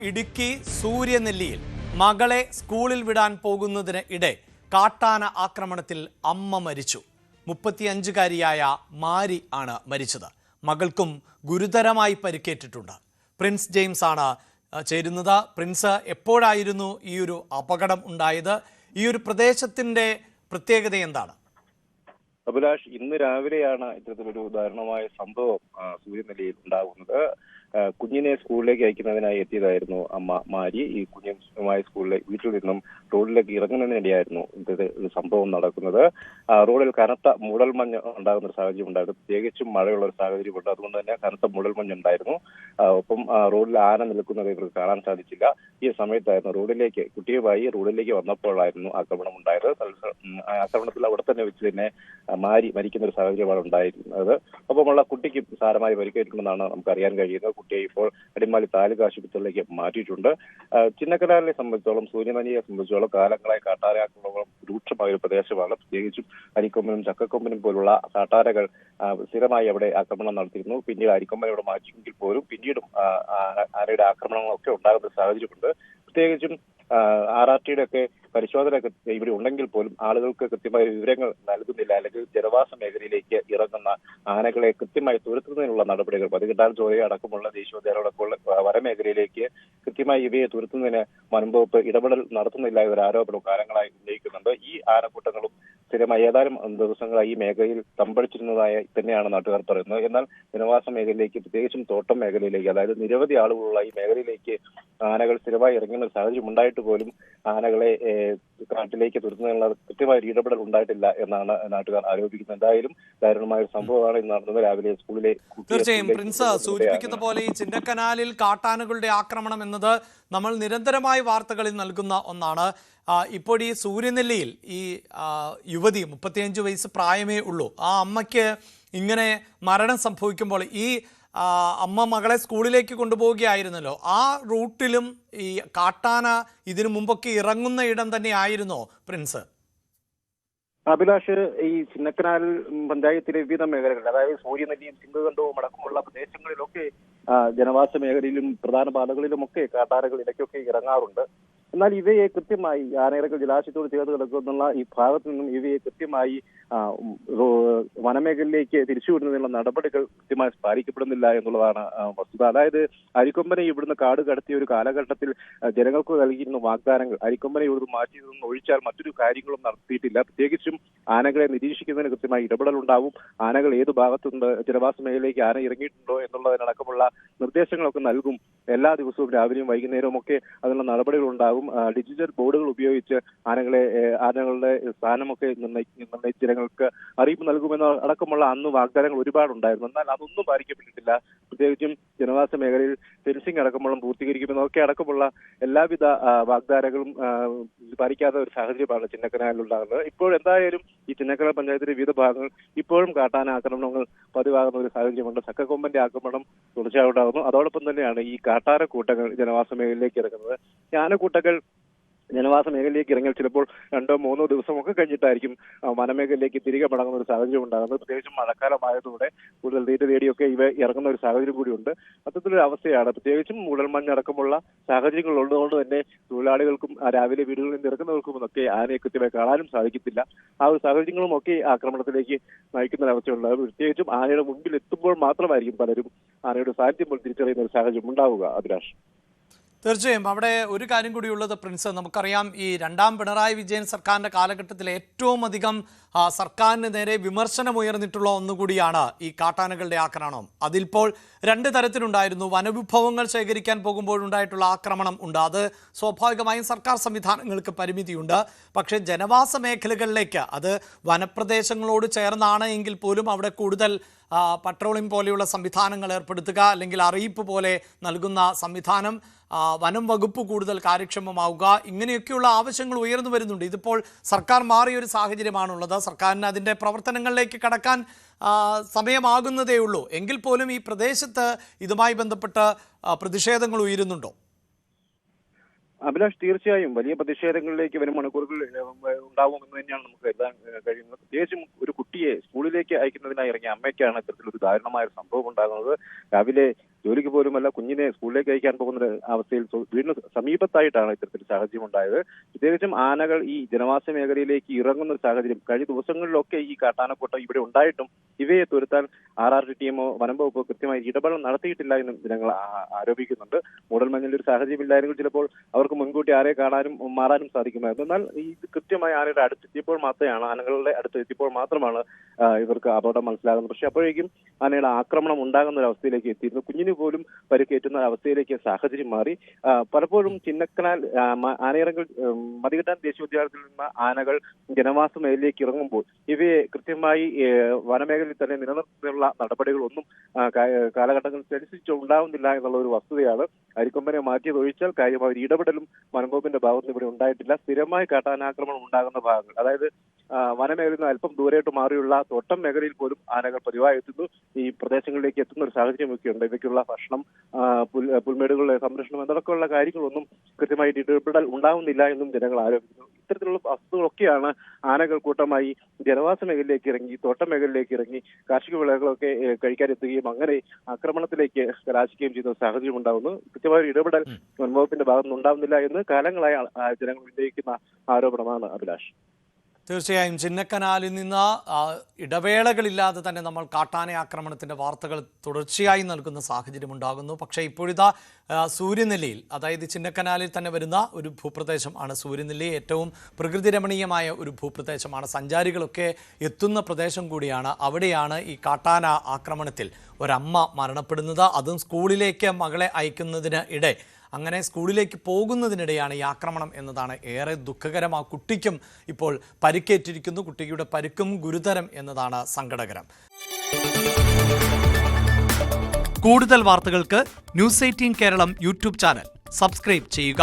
ഇടുക്കി സൂര്യനെല്ലിയിൽ മകളെ സ്കൂളിൽ വിടാൻ പോകുന്നതിന് ഇടെ കാട്ടാന ആക്രമണത്തിൽ അമ്മ മരിച്ചു. 35-കാരിയായ മാരി ആണ് മരിച്ചത്. മകൾക്കും ഗുരുതരമായി പരിക്കേറ്റിട്ടുണ്ട്. പ്രിൻസ് ജെയിംസ് ആണ് ചേരുന്നത്. പ്രിൻസ്, എപ്പോഴായിരുന്നു ഈ ഒരു അപകടം ഉണ്ടായത്? ഈ ഒരു പ്രദേശത്തിന്റെ പ്രത്യേകത എന്താണ്? അഭിലാഷ്, ഇന്ന് രാവിലെയാണ് ഇത്തരത്തിലൊരു ദാരുണമായ സംഭവം സൂര്യനെല്ലിയിൽ ഉണ്ടാകുന്നത്. കുഞ്ഞിനെ സ്കൂളിലേക്ക് അയക്കുന്നതിനായി എത്തിയതായിരുന്നു അമ്മ മാരി. ഈ കുഞ്ഞുമായി വീട്ടിൽ നിന്നും റോഡിലേക്ക് ഇറങ്ങുന്നതിനിടെയായിരുന്നു ഇത്തരത്തിൽ സംഭവം നടക്കുന്നത്. റോഡിൽ കനത്ത മൂടൽമഞ്ഞ് ഉണ്ടാകുന്ന ഒരു സാഹചര്യം ഉണ്ടായിരുന്നു. പ്രത്യേകിച്ചും മഴയുള്ള ഒരു സാഹചര്യമുണ്ട്. അതുകൊണ്ട് തന്നെ കനത്ത മൂടൽമഞ്ഞ് ഉണ്ടായിരുന്നു. ഒപ്പം റോഡിൽ ആന നിൽക്കുന്നത് ഇവർക്ക് കാണാൻ സാധിച്ചില്ല. ഈ സമയത്തായിരുന്നു കുട്ടിയുമായി റോഡിലേക്ക് വന്നപ്പോഴായിരുന്നു ആക്രമണം ഉണ്ടായത്. ആക്രമണത്തിൽ അവിടെ തന്നെ വെച്ച് തന്നെ മാരി മരിക്കുന്ന ഒരു സാഹചര്യമാണ് ഉണ്ടായിരുന്നത്. ഒപ്പമുള്ള കുട്ടിക്കും സാരമായി പരിക്കേറ്റിട്ടുണ്ടെന്നാണ് നമുക്ക് അറിയാൻ കഴിയുന്നത്. കുട്ടിയെ ഇപ്പോൾ അടിമാലി താലൂക്ക് ആശുപത്രിയിലേക്ക് മാറ്റിയിട്ടുണ്ട്. ചിന്നക്കനാലിനെ സംബന്ധിച്ചോളം, സൂര്യനെല്ലിയെ സംബന്ധിച്ചോളം കാലങ്ങളായി കാട്ടാനാക്രമണം രൂക്ഷമായ ഒരു പ്രദേശമാണ്. പ്രത്യേകിച്ചും അരിക്കൊമ്പനും ചക്കക്കൊമ്പനും പോലുള്ള കാട്ടാനകൾ സ്ഥിരമായി അവിടെ ആക്രമണം നടത്തിയിരുന്നു. പിന്നീട് അരിക്കൊമ്പനെ ഇവിടെ മാറ്റിയെങ്കിൽ പോലും പിന്നീടും ആനയുടെ ആക്രമണങ്ങളൊക്കെ ഉണ്ടാകുന്ന ഒരു സാഹചര്യമുണ്ട്. പ്രത്യേകിച്ചും RRTയുടെ ഒക്കെ പരിശോധന ഇവിടെ ഉണ്ടെങ്കിൽ പോലും ആളുകൾക്ക് കൃത്യമായ വിവരങ്ങൾ നൽകുന്നില്ല. അല്ലെങ്കിൽ ജനവാസ മേഖലയിലേക്ക് ഇറങ്ങുന്ന ആനകളെ കൃത്യമായി തുരത്തുന്നതിനുള്ള നടപടികൾ പതികെട്ടാൽ ചോര അടക്കമുള്ള ദേശീയോദ്യാനമടക്കമുള്ള വനമേഖലയിലേക്ക് കൃത്യമായി ഇവയെ തുരത്തുന്നതിന് വനംവകുപ്പ് ഇടപെടൽ നടത്തുന്നില്ല എന്നൊരു ആരോപണം കാലങ്ങളായി ഉന്നയിക്കുന്നുണ്ട്. ഈ ആനക്കൂട്ടങ്ങളും സ്ഥിരമായി ഏതാനും ദിവസങ്ങളായി ഈ മേഖലയിൽ തമ്പടിച്ചിരുന്നതായി തന്നെയാണ് നാട്ടുകാർ പറയുന്നത്. എന്നാൽ ജനവാസ മേഖലയിലേക്ക്, പ്രത്യേകിച്ചും തോട്ടം മേഖലയിലേക്ക്, അതായത് നിരവധി ആളുകളുള്ള ഈ മേഖലയിലേക്ക് ആനകൾ സ്ഥിരമായി ഇറങ്ങുന്ന ഒരു സാഹചര്യം ഉണ്ടായിട്ട് പോലും ആനകളെ കാട്ടിലേക്ക് തുരത്തുന്നതിനുള്ള കൃത്യമായ ഇടപെടൽ ഉണ്ടായിട്ടില്ല എന്നാണ് നാട്ടുകാർ ആരോപിക്കുന്നത്. എന്തായാലും ദാരുണമായ ഒരു സംഭവമാണ് ഇന്ന് നടന്നത്. രാവിലെ സ്കൂളിലെ തീർച്ചയായും പ്രിൻസ് സൂചിപ്പിക്കുന്ന പോലെ ഈ ചിന്നക്കനാലിൽ കാട്ടാനകളുടെ ആക്രമണം എന്നത് നമ്മൾ നിരന്തരമായി വാർത്തകളിൽ നൽകുന്ന ഒന്നാണ്. ഇപ്പോൾ ഈ സൂര്യനെല്ലിയിൽ ഈ യുവതി 35 വയസ്സ് പ്രായമേ ഉള്ളൂ. ആ അമ്മയ്ക്ക് ഇങ്ങനെ മരണം സംഭവിക്കുമ്പോൾ ഈ അമ്മ മകളെ സ്കൂളിലേക്ക് കൊണ്ടുപോവുകയായിരുന്നല്ലോ. ആ റൂട്ടിലും ഈ കാട്ടാന ഇതിനു മുമ്പൊക്കെ ഇറങ്ങുന്ന ഇടം തന്നെ ആയിരുന്നോ പ്രിൻസ്? അഭിലാഷ്, ഈ ചിന്നക്കനാൽ പഞ്ചായത്തിലെ വിവിധ മേഖലകൾ, അതായത് സൂര്യനെല്ലിയും സിംഗകണ്ഠവും അടക്കമുള്ള പ്രദേശങ്ങളിലൊക്കെ ജനവാസ മേഖലയിലും പ്രധാന പാതകളിലുമൊക്കെ കാട്ടാനകൾ ഇടയ്ക്കൊക്കെ ഇറങ്ങാറുണ്ട്. എന്നാൽ ഇവയെ കൃത്യമായി ആനയിറക്കൽ ജലാശയത്തോട് ചേർന്ന് കിടക്കുന്ന ഈ ഭാഗത്തു നിന്നും ഇവയെ കൃത്യമായി വനമേഖലയിലേക്ക് തിരിച്ചുവിടുന്നതിനുള്ള നടപടികൾ കൃത്യമായി പാലിക്കപ്പെടുന്നില്ല എന്നുള്ളതാണ് വസ്തുത. അതായത് അരിക്കൊമ്പനെ ഇവിടുന്ന് കാട് കടത്തിയ ഒരു കാലഘട്ടത്തിൽ ജനങ്ങൾക്ക് നൽകിയിരുന്ന വാഗ്ദാനങ്ങൾ അരിക്കൊമ്പനെ ഇവിടുന്ന് മാറ്റിയതെന്ന് ഒഴിച്ചാൽ മറ്റൊരു കാര്യങ്ങളും നടത്തിയിട്ടില്ല. പ്രത്യേകിച്ചും ആനകളെ നിരീക്ഷിക്കുന്നതിന് കൃത്യമായി ഇടപെടൽ ഉണ്ടാവും. ആനകൾ ഏത് ഭാഗത്തുണ്ട്, ജനവാസ മേഖലയിലേക്ക് ആന ഇറങ്ങിയിട്ടുണ്ടോ എന്നുള്ളതിനടക്കമുള്ള നിർദ്ദേശങ്ങളൊക്കെ നൽകും. എല്ലാ ദിവസവും രാവിലെയും വൈകുന്നേരവും ഒക്കെ അതിനുള്ള നടപടികൾ ഉണ്ടാകും. ഡിജിറ്റൽ ബോർഡുകൾ ഉപയോഗിച്ച് ആനകളുടെ സ്ഥാനമൊക്കെ നിർണ്ണയിച്ച് ജനങ്ങൾക്ക് അറിയിപ്പ് നൽകുമെന്ന അടക്കമുള്ള അന്ന് വാഗ്ദാനങ്ങൾ ഒരുപാടുണ്ടായിരുന്നു. എന്നാൽ അതൊന്നും പാലിക്കപ്പെട്ടിട്ടില്ല. പ്രത്യേകിച്ചും ജനവാസ മേഖലയിൽ ഫെൻസിംഗ് അടക്കമുള്ള പൂർത്തീകരിക്കുമെന്നൊക്കെ അടക്കമുള്ള എല്ലാവിധ വാഗ്ദാനങ്ങളും പാലിക്കാത്ത ഒരു സാഹചര്യമാണ് ചിന്നക്കനാലിലുണ്ടാകുന്നത്. ഇപ്പോൾ എന്തായാലും ഈ ചിന്നക്കനാൽ പഞ്ചായത്തിലെ വിവിധ ഭാഗങ്ങൾ ഇപ്പോഴും കാട്ടാന ആക്രമണങ്ങൾ പതിവാകുന്ന ഒരു സാഹചര്യമുണ്ട്. ചക്കക്കൊമ്പന്റെ ആക്രമണം തുടർച്ചയായി ഉണ്ടാകുന്നു. അതോടൊപ്പം തന്നെയാണ് ഈ കാട്ടാന കൂട്ടങ്ങൾ ജനവാസ മേഖലയിലേക്ക് ഇറങ്ങുന്നത്. ആനക്കൂട്ടങ്ങൾ ജനവാസ മേഖലയിലേക്ക് ഇറങ്ങിയാൽ ചിലപ്പോൾ 2-3 ദിവസമൊക്കെ കഴിഞ്ഞിട്ടായിരിക്കും വനമേഖലയിലേക്ക് തിരികെ മടങ്ങുന്ന ഒരു സാഹചര്യം ഉണ്ടാകുന്നത്. പ്രത്യേകിച്ചും മഴക്കാലമായതോടെ കൂടുതൽ തീറ്റ തേടിയൊക്കെ ഇവ ഇറങ്ങുന്ന ഒരു സാഹചര്യം കൂടിയുണ്ട്. അത്തരത്തിലൊരു അവസ്ഥയാണ്. പ്രത്യേകിച്ചും മൂടൽമഞ്ഞടക്കമുള്ള സാഹചര്യങ്ങൾ ഉള്ളതുകൊണ്ട് തന്നെ തൊഴിലാളികൾക്കും രാവിലെ വീടുകളിൽ നിന്ന് ഇറങ്ങുന്നവർക്കും ഒക്കെ ആനയെ കൃത്യമായി കാണാനും സാധിക്കത്തില്ല. ആ ഒരു സാഹചര്യങ്ങളും ഒക്കെ ആക്രമണത്തിലേക്ക് നയിക്കുന്ന ഒരവസ്ഥയുണ്ട്. പ്രത്യേകിച്ചും ആനയുടെ മുമ്പിൽ എത്തുമ്പോൾ മാത്രമായിരിക്കും പലരും ആനയുടെ സാന്നിധ്യം തിരിച്ചറിയുന്ന ഒരു സാഹചര്യം ഉണ്ടാവുക. അഭിലാഷ്, തീർച്ചയായും അവിടെ ഒരു കാര്യം കൂടിയുള്ളത് പ്രിൻസ്, നമുക്കറിയാം ഈ രണ്ടാം പിണറായി വിജയൻ സർക്കാരിൻ്റെ കാലഘട്ടത്തിൽ ഏറ്റവും അധികം സർക്കാരിന് നേരെ വിമർശനം ഉയർന്നിട്ടുള്ള ഒന്നുകൂടിയാണ് ഈ കാട്ടാനകളുടെ ആക്രമണം. അതിൽപ്പോൾ 2 തരത്തിലുണ്ടായിരുന്നു. വനവിഭവങ്ങൾ ശേഖരിക്കാൻ പോകുമ്പോഴുണ്ടായിട്ടുള്ള ആക്രമണം ഉണ്ട്. അത് സ്വാഭാവികമായും സർക്കാർ സംവിധാനങ്ങൾക്ക് പരിമിതിയുണ്ട്. പക്ഷേ ജനവാസ മേഖലകളിലേക്ക്, അത് വനപ്രദേശങ്ങളോട് ചേർന്നാണ് എങ്കിൽ പോലും അവിടെ കൂടുതൽ പട്രോളിംഗ് പോലെയുള്ള സംവിധാനങ്ങൾ ഏർപ്പെടുത്തുക, അല്ലെങ്കിൽ അറിയിപ്പ് പോലെ നൽകുന്ന സംവിധാനം, വനം വകുപ്പ് കൂടുതൽ കാര്യക്ഷമമാവുക, ഇങ്ങനെയൊക്കെയുള്ള ആവശ്യങ്ങൾ ഉയർന്നു വരുന്നുണ്ട്. ഇതിപ്പോൾ സർക്കാർ മാറിയൊരു സാഹചര്യമാണുള്ളത്. സർക്കാരിന് അതിൻ്റെ പ്രവർത്തനങ്ങളിലേക്ക് കടക്കാൻ സമയമാകുന്നതേ ഉള്ളൂ. എങ്കിൽ പോലും ഈ പ്രദേശത്ത് ഇതുമായി ബന്ധപ്പെട്ട് പ്രതിഷേധങ്ങൾ ഉയരുന്നുണ്ടോ? അഭിലാഷ്, തീർച്ചയായും വലിയ പ്രതിഷേധങ്ങളിലേക്ക് വരും മണിക്കൂറുകൾ ഉണ്ടാവുമെന്ന് തന്നെയാണ് നമുക്ക് കരുതാൻ കഴിയുന്നത്. പ്രത്യേകിച്ചും ഒരു കുട്ടിയെ സ്കൂളിലേക്ക് അയക്കുന്നതിനായി ഇറങ്ങിയ അമ്മയ്ക്കാണ് ഇത്തരത്തിലൊരു ദാരുണമായ ഒരു സംഭവം ഉണ്ടാകുന്നത്. രാവിലെ ജോലിക്ക് പോലുമല്ല കുഞ്ഞിനെ സ്കൂളിലേക്ക് അയക്കാൻ പോകുന്ന അവസ്ഥയിൽ വീടിന് സമീപത്തായിട്ടാണ് ഇത്തരത്തിൽ സാഹചര്യം ഉണ്ടായത്. പ്രത്യേകിച്ചും ആനകൾ ഈ ജനവാസ മേഖലയിലേക്ക് ഇറങ്ങുന്ന ഒരു സാഹചര്യം കഴിഞ്ഞ ദിവസങ്ങളിലൊക്കെ ഈ കാട്ടാനക്കൂട്ടം ഇവിടെ ഉണ്ടായിട്ടും ഇവയെ തുരത്താൻ RRT ടീമോ വനം വകുപ്പോ കൃത്യമായി ഇടപെടൽ നടത്തിയിട്ടില്ല എന്നും ജനങ്ങൾ ആരോപിക്കുന്നുണ്ട്. മൂടൽമഞ്ഞിന്റെ ഒരു സാഹചര്യം ഇല്ലായെങ്കിൽ ചിലപ്പോൾ അവർക്ക് മുൻകൂട്ടി ആരെ കാണാനും മാറാനും സാധിക്കുമായിരുന്നു. എന്നാൽ ഈ കൃത്യമായി ആനയുടെ അടുത്തെത്തിയപ്പോൾ മാത്രമാണ് ആനകളുടെ അടുത്തെത്തിയപ്പോൾ മാത്രമാണ് ഇവർക്ക് അപകടം മനസ്സിലാകുന്നത്. പക്ഷെ അപ്പോഴേക്കും ആനയുടെ ആക്രമണം ഉണ്ടാകുന്ന ഒരു അവസ്ഥയിലേക്ക് എത്തിയിരുന്നു. കുഞ്ഞിന് പോലും പരിക്കേറ്റുന്ന അവസ്ഥയിലേക്ക് സാഹചര്യം മാറി. പലപ്പോഴും ചിന്നക്കനാൽ ആനയിറങ്ങൽ മതികെട്ടാൻ ദേശീയോദ്യാനത്തിൽ നിന്ന് ആനകൾ ജനവാസ മേഖലയിലേക്ക് ഇറങ്ങുമ്പോൾ ഇവയെ കൃത്യമായി വനമേഖലയിൽ തന്നെ നിലനിർത്തുന്ന നടപടികളൊന്നും കാലഘട്ടങ്ങളിൽ അനുസരിച്ച് ഉണ്ടാവുന്നില്ല എന്നുള്ള ഒരു വസ്തുതയാണ്. അരിക്കൊമ്പനെ മാറ്റിയത് ഒഴിച്ചാൽ കാര്യമായ ഒരു ഇടപെടലും വനംവകുപ്പിന്റെ ഭാഗത്ത് ഇവിടെ ഉണ്ടായിട്ടില്ല. സ്ഥിരമായി കാട്ടാനാക്രമണം ഉണ്ടാകുന്ന ഭാഗങ്ങൾ, അതായത് വനമേഖലയിൽ നിന്ന് അല്പം ദൂരേട്ട് മാറിയുള്ള തോട്ടം മേഖലയിൽ പോലും ആനകൾ പതിവായി എത്തുന്നു. ഈ പ്രദേശങ്ങളിലേക്ക് എത്തുന്ന ഒരു സാഹചര്യമൊക്കെയുണ്ട്. ഇവയ്ക്കുള്ള ഭക്ഷണം, പുൽമേടുകളുടെ സംരക്ഷണം എന്നതൊക്കെയുള്ള കാര്യങ്ങളൊന്നും കൃത്യമായിട്ട് ഇടപെടൽ ഉണ്ടാവുന്നില്ല എന്നും ജനങ്ങൾ ആരോപിക്കുന്നു. ഇത്തരത്തിലുള്ള വസ്തുക്കളൊക്കെയാണ് ആനകൾ കൂട്ടമായി ജനവാസ മേഖലയിലേക്ക് ഇറങ്ങി, തോട്ടം മേഖലയിലേക്ക് ഇറങ്ങി കാർഷിക വിളകളൊക്കെ കഴിക്കാനെത്തുകയും അങ്ങനെ ആക്രമണത്തിലേക്ക് കലാശിക്കുകയും ചെയ്യുന്ന സാഹചര്യം ഉണ്ടാകുന്നു. കൃത്യമായ ഇടപെടൽ വനംവകുപ്പിന്റെ ഭാഗത്തുനിന്ന് ഉണ്ടാവുന്നില്ല എന്ന് കാലങ്ങളായി ജനങ്ങൾ ഉന്നയിക്കുന്ന ആരോപണമാണ് അഭിലാഷ്. തീർച്ചയായും ചിന്നക്കനാലിൽ നിന്ന് ഇടവേളകളില്ലാതെ തന്നെ നമ്മൾ കാട്ടാന ആക്രമണത്തിൻ്റെ വാർത്തകൾ തുടർച്ചയായി നൽകുന്ന സാഹചര്യം ഉണ്ടാകുന്നു. പക്ഷേ ഇപ്പോഴിതാ സൂര്യനെല്ലിയിൽ, അതായത് ചിന്നക്കനാലിൽ തന്നെ വരുന്ന ഒരു ഭൂപ്രദേശം ആണ് സൂര്യനെല്ലി. ഏറ്റവും പ്രകൃതി രമണീയമായ ഒരു ഭൂപ്രദേശമാണ്, സഞ്ചാരികളൊക്കെ എത്തുന്ന പ്രദേശം കൂടിയാണ്. അവിടെയാണ് ഈ കാട്ടാന ആക്രമണത്തിൽ ഒരമ്മ മരണപ്പെടുന്നത്. അതും സ്കൂളിലേക്ക് മകളെ അയക്കുന്നതിന് ഇടെ, അങ്ങനെ സ്കൂളിലേക്ക് പോകുന്നതിനിടെയാണ് ഈ ആക്രമണം എന്നതാണ് ഏറെ ദുഃഖകരം. ആ കുട്ടിക്കും ഇപ്പോൾ പരിക്കേറ്റിരിക്കുന്നു. കുട്ടിയുടെ പരിക്കും ഗുരുതരം എന്നതാണ് സങ്കടകരം. കൂടുതൽ വാർത്തകൾക്ക് News 18 Keralam YouTube channel subscribe ചെയ്യുക.